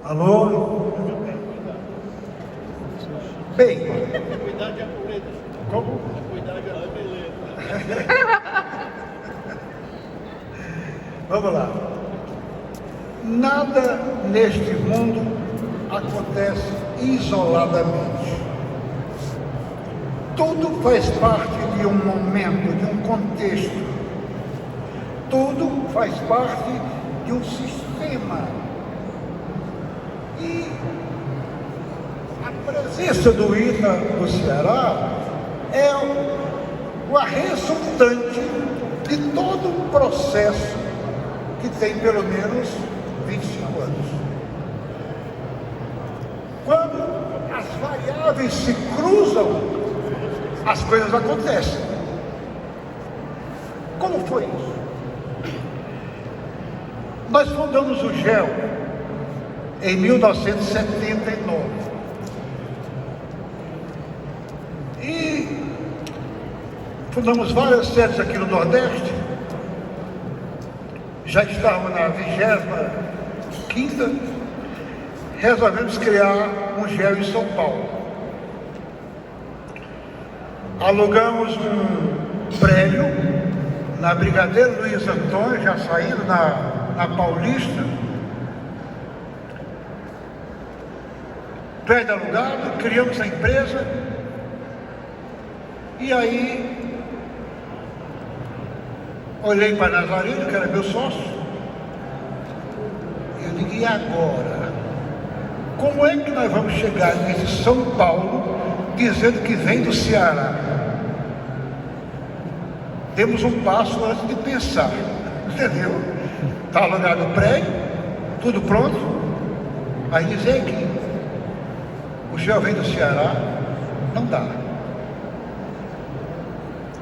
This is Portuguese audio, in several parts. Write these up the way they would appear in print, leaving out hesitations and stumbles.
Alô? Bem, Cuidado de acolher. como? Cuidado de acolher. Vamos lá. Nada neste mundo acontece isoladamente. Tudo faz parte de um momento, de um contexto. Tudo faz parte de um sistema. E a presença do ITA no Ceará é a resultante de todo um processo que tem pelo menos 25 anos. Quando as variáveis se cruzam, as coisas acontecem. Como foi isso? Nós fundamos o GEL em 1979. E fundamos várias sedes aqui no Nordeste. Já estávamos na 25ª. Resolvemos criar um GEL em São Paulo. Alugamos um prédio na Brigadeiro Luiz Antônio, já saindo na Paulista. Prédio alugado, criamos a empresa. E aí, olhei para Nazareno, que era meu sócio. Eu digo, e agora? Como é que nós vamos chegar nesse São Paulo dizendo que vem do Ceará? Temos um passo antes de pensar, entendeu? Está alugado o prédio, tudo pronto. Aí dizer que o senhor vem do Ceará, não dá.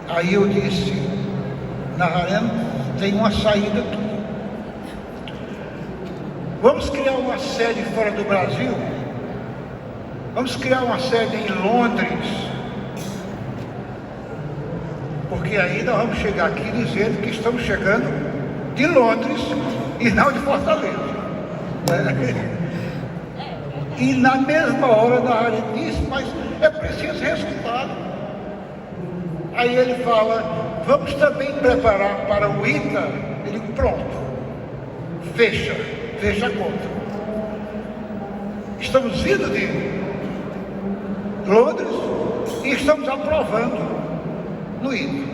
Aí eu disse, Nazareno, tem uma saída aqui. Vamos criar uma sede fora do Brasil? Vamos criar uma sede em Londres? Porque aí nós vamos chegar aqui dizendo que estamos chegando de Londres e não de Fortaleza. E na mesma hora Nazareno disse, mas é preciso resultado. Aí ele fala, vamos também preparar para o ITA. Ele, pronto, fecha a conta. Estamos vindo de Londres e estamos aprovando no ITA.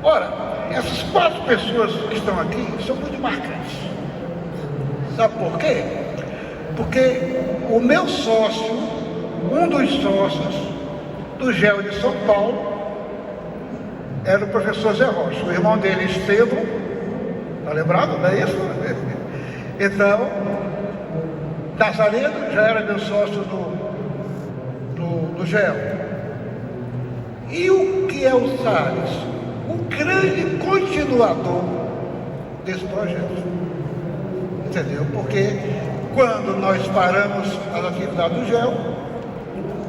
Ora, essas 4 pessoas que estão aqui são muito marcantes. Sabe por quê? Porque o meu sócio, um dos sócios do GEL de São Paulo, era o professor Zé Rocha, o irmão dele, Estevão, está lembrado, não é isso? Então, Nazareno já era meu sócio do GEL. E o que é o Salles? O grande continuador desse projeto. Entendeu? Porque quando nós paramos as atividades do GEL,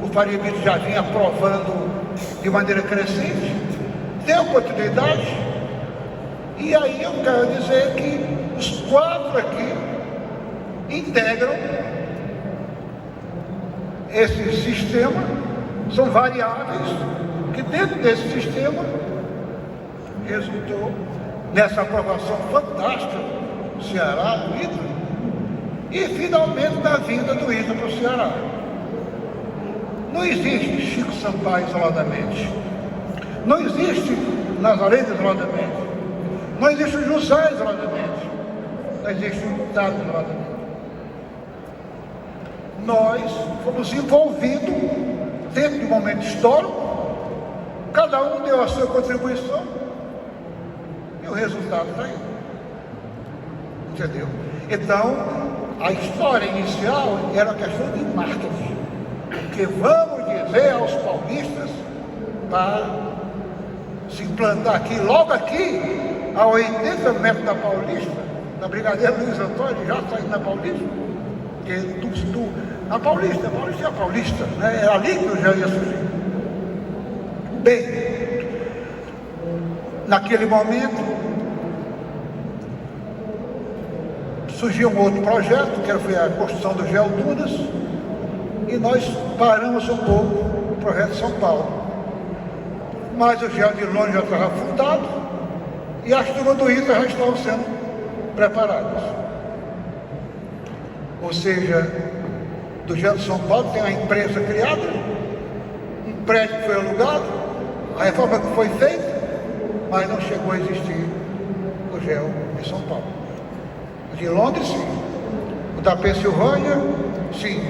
o Faria Brito já vinha aprovando de maneira crescente, deu continuidade, e aí eu quero dizer que os 4 aqui integram esse sistema, são variáveis que dentro desse sistema resultou nessa aprovação fantástica do Ceará, do ITA, e finalmente na vinda do ITA para o Ceará. Não existe Chico Sampaio isoladamente. Não existe Nazareno isoladamente. Não existe José isoladamente. Não existe Dado isoladamente. Nós fomos envolvidos dentro de um momento histórico, cada um deu a sua contribuição e o resultado está aí. Entendeu? Então, a história inicial era uma questão de marketing. Que vamos dizer aos paulistas para se implantar aqui, logo aqui, a 80 metros da Paulista, da Brigadeiro Luiz Antônio, já saindo da Paulista, a Paulista é a Paulista, né? Era ali que eu já ia surgir. Bem, naquele momento, surgiu um outro projeto, que foi a construção do Geodunas, e nós paramos um pouco o projeto de São Paulo. Mas o Geo de Londres já estava fundado e as turmas do ITA já estavam sendo preparadas. Ou seja, do Geo de São Paulo tem uma empresa criada, um prédio que foi alugado, a reforma que foi feita, mas não chegou a existir o Geo de São Paulo. O de Londres, sim. O da Pensilvânia, sim.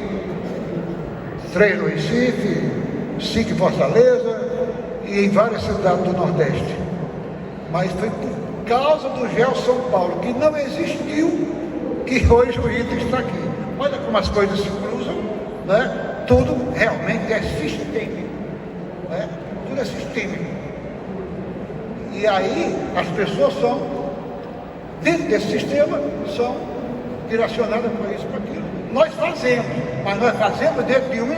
3 no Recife, 5 em Fortaleza e em várias cidades do Nordeste. Mas foi por causa do Geo São Paulo, que não existiu, que hoje o ITA está aqui. Olha como as coisas se cruzam, né? Tudo realmente é sistêmico, né? Tudo é sistêmico. E aí as pessoas são, dentro desse sistema, são direcionadas para isso, para aquilo. Nós fazemos, mas nós fazemos dentro de um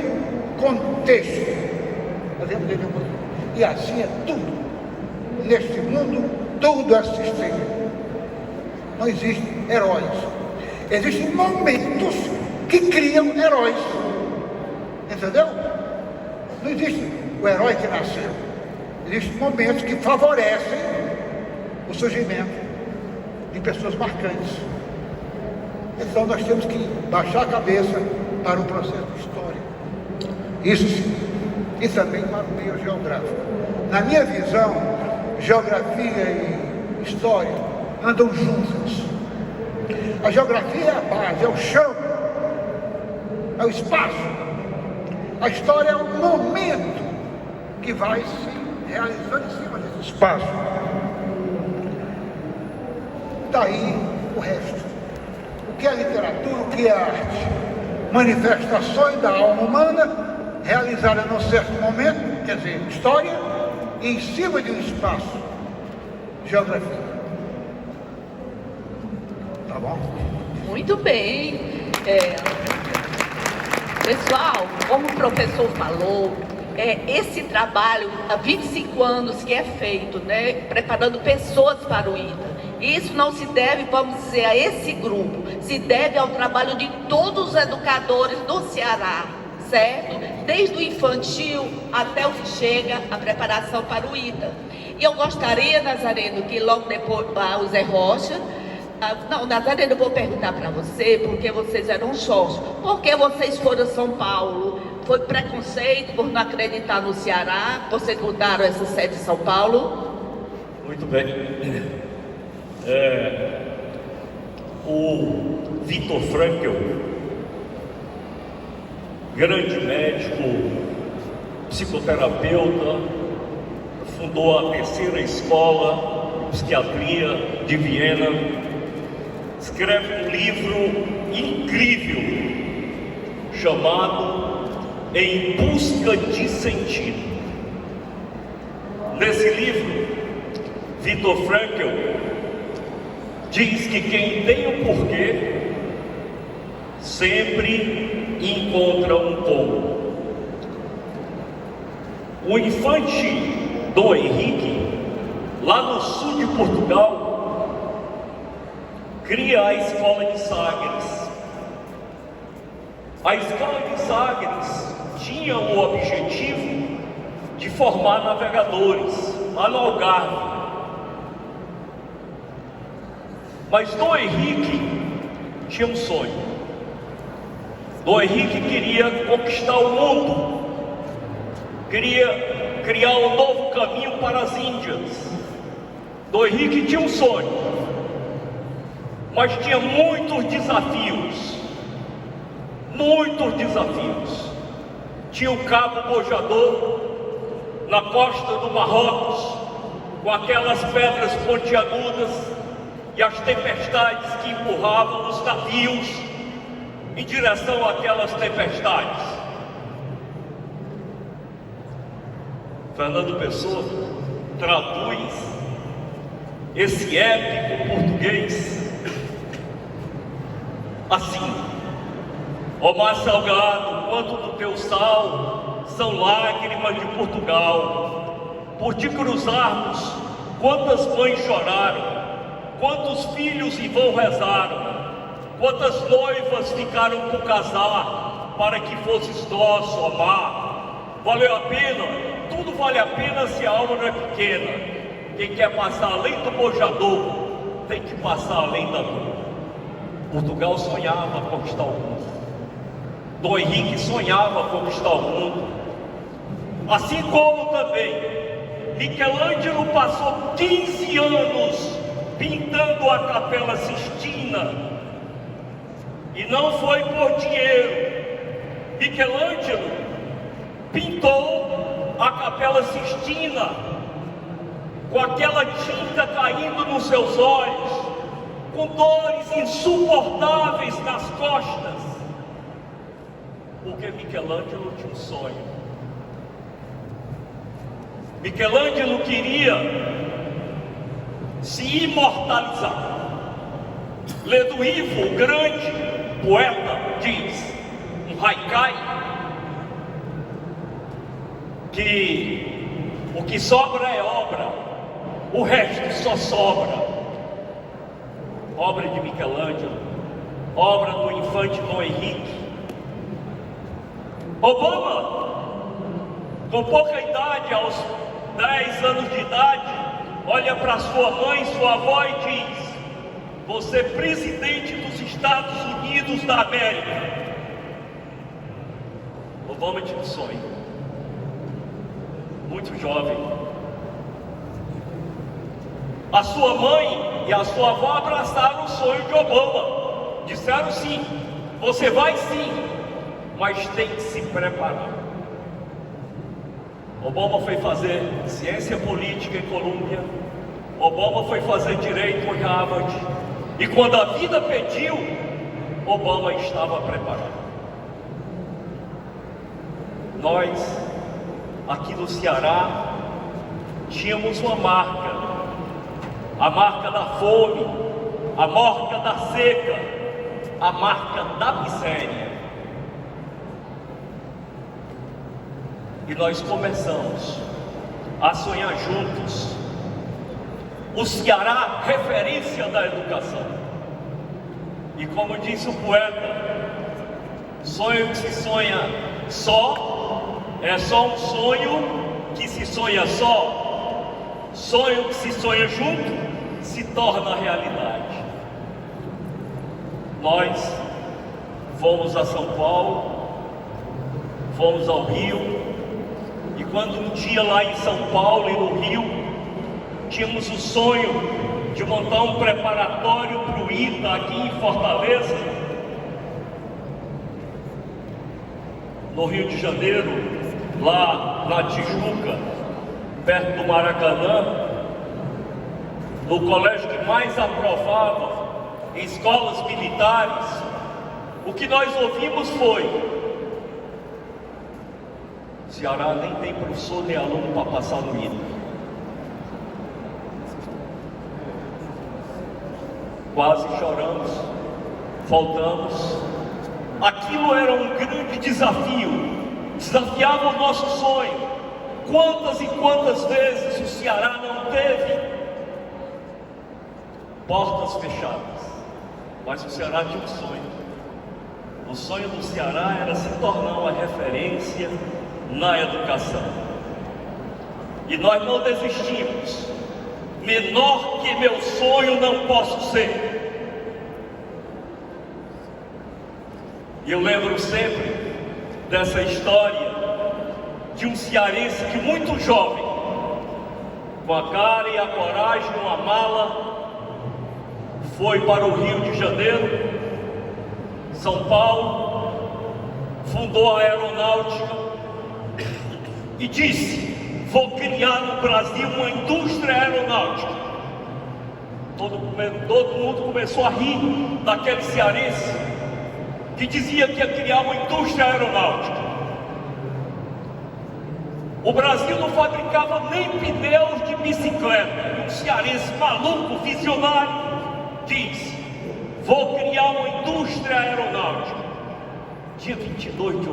contexto. Fazemos dentro de um contexto. E assim é tudo. Neste mundo, tudo é sistêmico. Não existem heróis. Existem momentos que criam heróis. Entendeu? Não existe o herói que nasceu. Existem momentos que favorecem o surgimento de pessoas marcantes. Então nós temos que baixar a cabeça para o processo histórico. Isso sim. E também para o meio geográfico. Na minha visão, geografia e história andam juntas. A geografia é a base, é o chão, é o espaço. A história é o momento que vai se realizando em cima desse espaço. Daí o resto. O que é literatura, o que é arte? Manifestações da alma humana realizadas num certo momento, quer dizer, história, e em cima de um espaço, geografia. Tá bom? Muito bem. Pessoal, como o professor falou, esse trabalho há 25 anos que é feito, né, preparando pessoas para o ITA. Isso não se deve, vamos dizer, a esse grupo, se deve ao trabalho de todos os educadores do Ceará, certo? Desde o infantil até o que chega a preparação para o ITA. E eu gostaria, Nazareno, que logo depois o Zé Rocha. Não, Nazareno, eu vou perguntar para você, porque vocês eram sócios. Por que vocês foram a São Paulo? Foi preconceito por não acreditar no Ceará? Vocês mudaram essa sede de São Paulo? Muito bem. O Viktor Frankl, grande médico, psicoterapeuta, fundou a terceira escola de psiquiatria de Viena, escreve um livro incrível chamado Em Busca de Sentido. Nesse livro, Viktor Frankl diz que quem tem o porquê sempre encontra um como. O infante Dom Henrique, lá no sul de Portugal, cria a escola de Sagres. A escola de Sagres tinha o objetivo de formar navegadores lá no Algarve. Mas Dom Henrique tinha um sonho. Dom Henrique queria conquistar o mundo, queria criar um novo caminho para as Índias. Dom Henrique tinha um sonho, mas tinha muitos desafios. Muitos desafios. Tinha o Cabo Bojador na costa do Marrocos, com aquelas pedras pontiagudas e as tempestades que empurravam os navios em direção àquelas tempestades. Fernando Pessoa traduz esse épico português assim: ó mar salgado, quanto do teu sal são lágrimas de Portugal. Por te cruzarmos, quantas mães choraram, quantos filhos em vão rezaram. Quantas noivas ficaram por casar para que fosses nosso, amar? Valeu a pena? Tudo vale a pena se a alma não é pequena. Quem quer passar além do bojador, tem que passar além da dor. Portugal sonhava conquistar o mundo. Dom Henrique sonhava conquistar o mundo. Assim como também Michelangelo passou 15 anos pintando a Capela Sistina, e não foi por dinheiro. Michelangelo pintou a Capela Sistina com aquela tinta caindo nos seus olhos, com dores insuportáveis nas costas, porque Michelangelo tinha um sonho. Michelangelo queria se imortalizar. Leduivo, o grande poeta, diz, um haikai, que o que sobra é obra, o resto só sobra. Obra de Michelangelo, obra do infante Dom Henrique. Obama, com pouca idade, aos 10 anos de idade, olha para sua mãe, sua avó e diz: você é presidente dos Estados Unidos da América. Obama tinha um sonho, muito jovem. A sua mãe e a sua avó abraçaram o sonho de Obama. Disseram sim, você vai sim, mas tem que se preparar. Obama foi fazer ciência política em Colômbia. Obama foi fazer direito em Harvard. E quando a vida pediu, Obama estava preparado. Nós, aqui no Ceará, tínhamos uma marca. A marca da fome, a marca da seca, a marca da miséria. E nós começamos a sonhar juntos. O Ceará, referência da educação. E como disse o poeta, sonho que se sonha só, é só um sonho que se sonha só. Sonho que se sonha junto, se torna realidade. Nós fomos a São Paulo, fomos ao Rio, e quando um dia lá em São Paulo e no Rio, tínhamos o sonho de montar um preparatório para o ITA aqui em Fortaleza, no Rio de Janeiro, lá na Tijuca, perto do Maracanã, no colégio que mais aprovava em escolas militares, o que nós ouvimos foi: Ceará nem tem professor nem aluno para passar no ITA. Quase choramos, faltamos. Aquilo era um grande desafio, desafiava o nosso sonho. Quantas e quantas vezes o Ceará não teve portas fechadas, mas o Ceará tinha um sonho. O sonho do Ceará era se tornar uma referência na educação. E nós não desistimos. Menor que meu sonho não posso ser. E eu lembro sempre dessa história de um cearense que muito jovem, com a cara e a coragem, uma mala, foi para o Rio de Janeiro, São Paulo, fundou a aeronáutica e disse: vou criar no Brasil uma indústria aeronáutica. Todo mundo começou a rir daquele cearense que dizia que ia criar uma indústria aeronáutica. O Brasil não fabricava nem pneus de bicicleta. Um cearense maluco, visionário, diz: vou criar uma indústria aeronáutica. Dia 22 de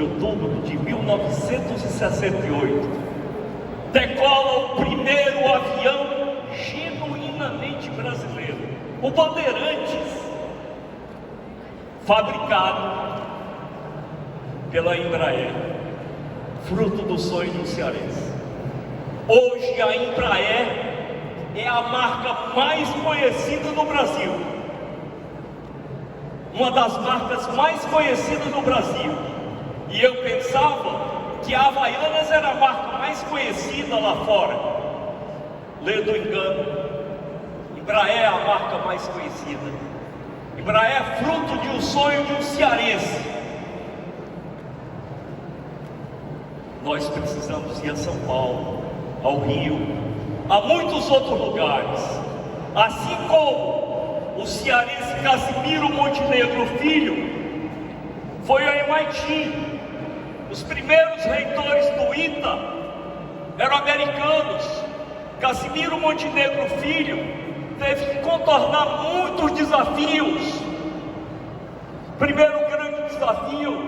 outubro de 1968, decola o primeiro avião genuinamente brasileiro, o Bandeirantes, fabricado pela Embraer, fruto do sonho do cearense. Hoje a Embraer é a marca mais conhecida no Brasil, uma das marcas mais conhecidas no Brasil. E eu pensava que a Havaianas era a marca mais conhecida lá fora. Lendo engano, Embraer é a marca mais conhecida. Embraer é fruto de um sonho de um cearense. Nós precisamos ir a São Paulo, ao Rio, a muitos outros lugares. Assim como o cearense Casimiro Montenegro Filho foi ao MIT. Os primeiros reitores do ITA eram americanos. Casimiro Montenegro Filho teve que contornar muitos desafios. Primeiro grande desafio,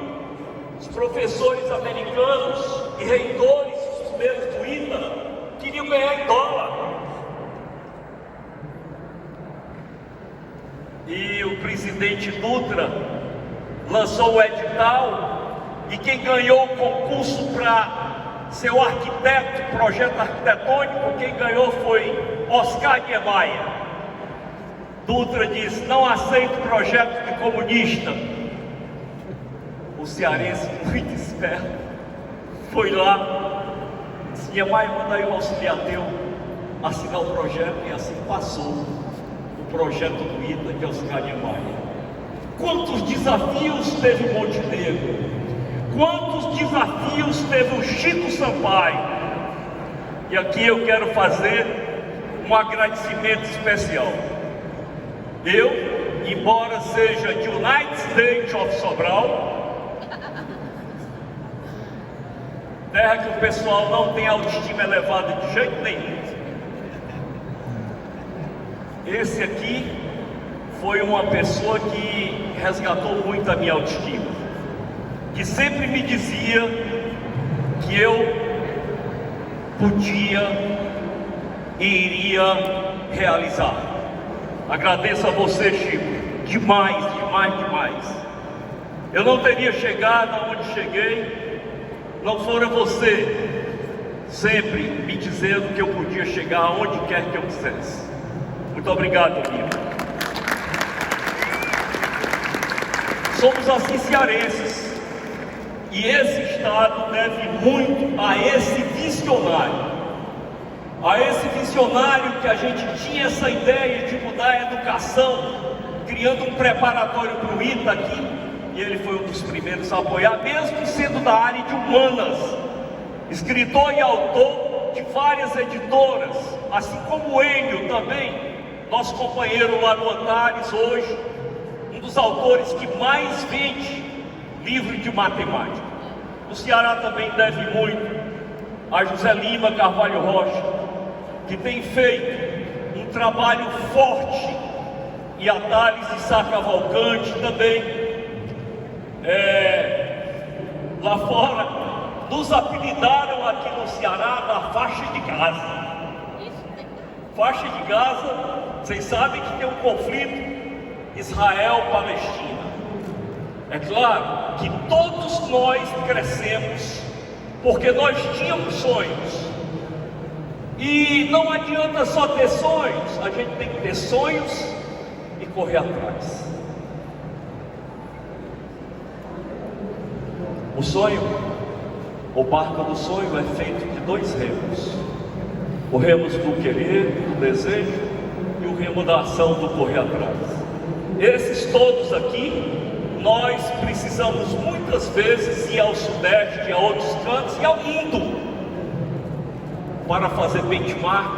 os professores americanos e reitores, os primeiros do ITA, queriam ganhar em dólar. E o presidente Dutra lançou o edital, e quem ganhou o concurso para ser o arquiteto, projeto arquitetônico, quem ganhou foi Oscar Niemeyer. Dutra disse: não aceito projeto de comunista. O cearense, muito esperto, foi lá, disse: Niemeyer, manda aí o auxiliar teu assinar o projeto, e assim passou o projeto do ITA de Oscar Niemeyer. Quantos desafios teve Montenegro? Quantos desafios teve o Chico Sampaio? E aqui eu quero fazer um agradecimento especial. Eu, embora seja de United States of Sobral, terra que o pessoal não tem autoestima elevada de jeito nenhum, esse aqui foi uma pessoa que resgatou muito a minha autoestima, que sempre me dizia que eu podia e iria realizar. Agradeço a você, Chico, demais, demais, demais. Eu não teria chegado aonde cheguei, não fora você sempre me dizendo que eu podia chegar aonde quer que eu quisesse. Muito obrigado, amigo. Somos assim cearenses, e esse estado deve muito a esse visionário. A esse visionário que a gente tinha essa ideia de mudar a educação, criando um preparatório para o ITA aqui, e ele foi um dos primeiros a apoiar, mesmo sendo da área de humanas, escritor e autor de várias editoras, assim como o Enio também, nosso companheiro lá no Antares hoje, um dos autores que mais vende livro de matemática. O Ceará também deve muito a José Lima Carvalho Rocha, que tem feito um trabalho forte, e a Thales de Sá Cavalcante também, lá fora, nos apelidaram aqui no Ceará da faixa de Gaza. Faixa de Gaza, vocês sabem que tem um conflito Israel-Palestina. É claro que todos nós crescemos porque nós tínhamos sonhos. E não adianta só ter sonhos, a gente tem que ter sonhos e correr atrás. O sonho, o barco do sonho é feito de dois remos: o remo do querer, do desejo, e o remo da ação, do correr atrás. Esses todos aqui, nós precisamos muitas vezes ir ao Sudeste, a outros cantos e ao mundo, para fazer benchmark,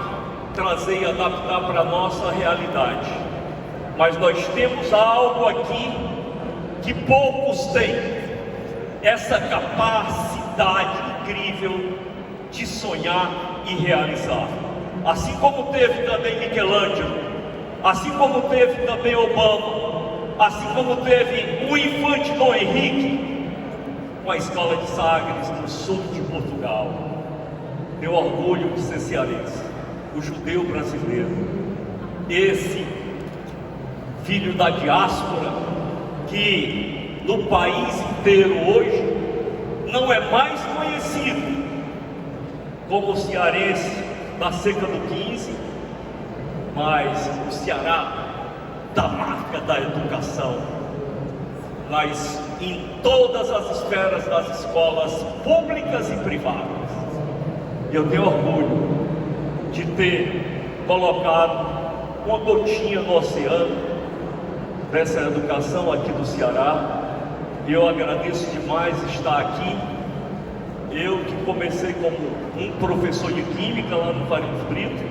trazer e adaptar para a nossa realidade. Mas nós temos algo aqui que poucos têm: essa capacidade incrível de sonhar e realizar. Assim como teve também Michelangelo, assim como teve também Obama, assim como teve o infante Dom Henrique, com a escola de Sagres, no sul de Portugal. Tenho orgulho de ser cearense, o judeu brasileiro. esse filho da diáspora, que no país inteiro hoje não é mais conhecido como o cearense da seca do 15, mas o Ceará da marca da educação, mas em todas as esferas das escolas públicas e privadas. Eu tenho orgulho de ter colocado uma gotinha no oceano dessa educação aqui do Ceará. E eu agradeço demais estar aqui. Eu que comecei como um professor de Química lá no Farias Brito,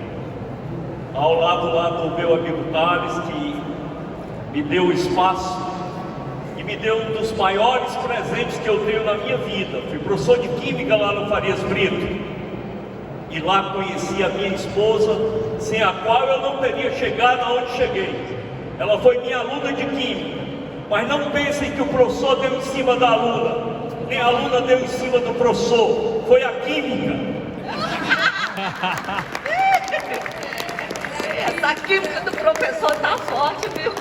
ao lado lá do meu amigo Thales, que me deu o espaço e me deu um dos maiores presentes que eu tenho na minha vida. Fui professor de Química lá no Farias Brito, e lá conheci a minha esposa, sem a qual eu não teria chegado aonde cheguei. Ela foi minha aluna de Química, mas não pensem que o professor deu em cima da aluna, nem a aluna deu em cima do professor, foi a Química. Essa química do professor tá forte, viu?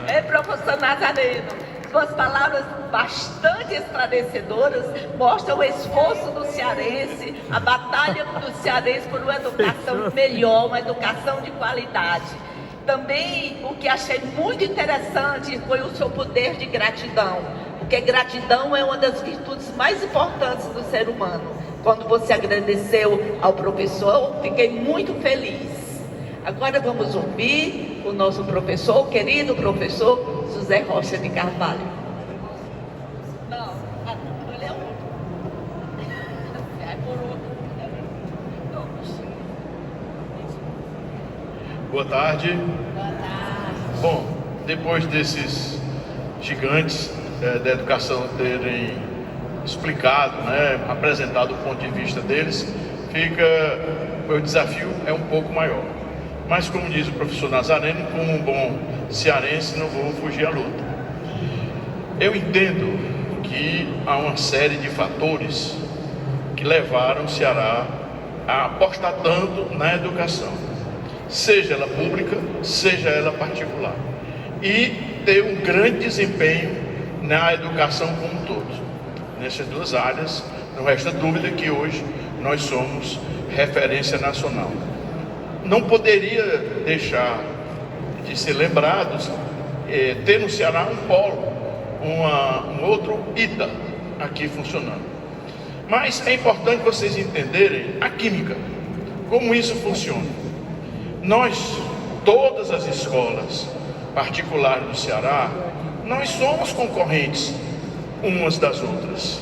É, professor Nazareno, suas palavras bastante esclarecedoras mostram o esforço do cearense, a batalha do cearense por uma educação melhor, uma educação de qualidade. Também o que achei muito interessante foi o seu poder de gratidão, porque gratidão é uma das virtudes mais importantes do ser humano. Quando você agradeceu ao professor, eu fiquei muito feliz. Agora vamos ouvir o nosso professor, o querido professor José Rocha de Carvalho. Não, ele é outro. É por outro. Boa tarde. Boa tarde. Bom, depois desses gigantes da educação terem explicado, apresentado o ponto de vista deles, o desafio é um pouco maior. Mas, como diz o professor Nazareno, como um bom cearense, não vou fugir à luta. Eu entendo que há uma série de fatores que levaram o Ceará a apostar tanto na educação, seja ela pública, seja ela particular, e ter um grande desempenho na educação como um todo. Nessas duas áreas, não resta dúvida que hoje nós somos referência nacional. Não poderia deixar de ser lembrados ter no Ceará um polo, um outro ITA aqui funcionando. Mas é importante vocês entenderem a química, como isso funciona. Nós, todas as escolas particulares do Ceará, nós somos concorrentes umas das outras.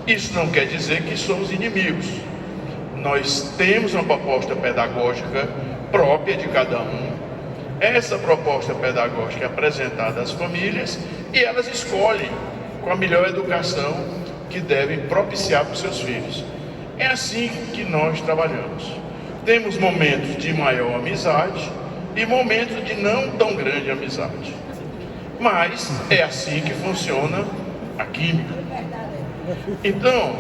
Isso não quer dizer que somos inimigos. Nós temos uma proposta pedagógica própria de cada um. Essa proposta pedagógica é apresentada às famílias e elas escolhem com a melhor educação que devem propiciar para os seus filhos. É assim que nós trabalhamos. Temos momentos de maior amizade e momentos de não tão grande amizade. Mas é assim que funciona a química. Então,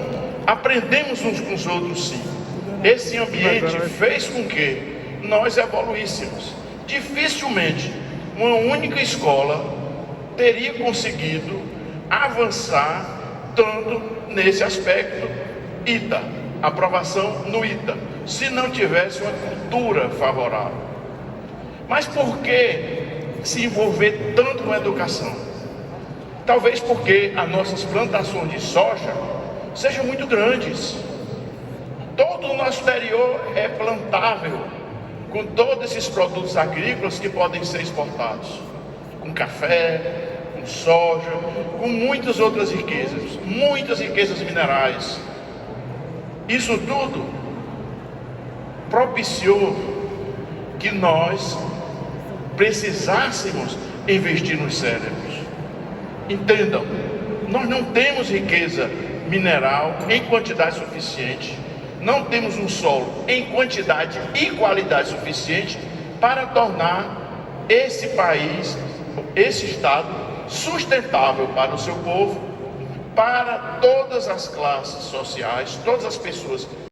aprendemos uns com os outros, sim. Esse ambiente fez com que nós evoluíssemos. Dificilmente uma única escola teria conseguido avançar tanto nesse aspecto ITA, aprovação no ITA, se não tivesse uma cultura favorável. Mas por que se envolver tanto com a educação? Talvez porque as nossas plantações de soja sejam muito grandes. Todo o nosso exterior é plantável com todos esses produtos agrícolas que podem ser exportados, com café, com soja, com muitas outras riquezas minerais. Isso tudo propiciou que nós precisássemos investir nos cérebros. Entendam, nós não temos riqueza mineral em quantidade suficiente, não temos um solo em quantidade e qualidade suficiente para tornar esse país, esse estado, sustentável para o seu povo, para todas as classes sociais, todas as pessoas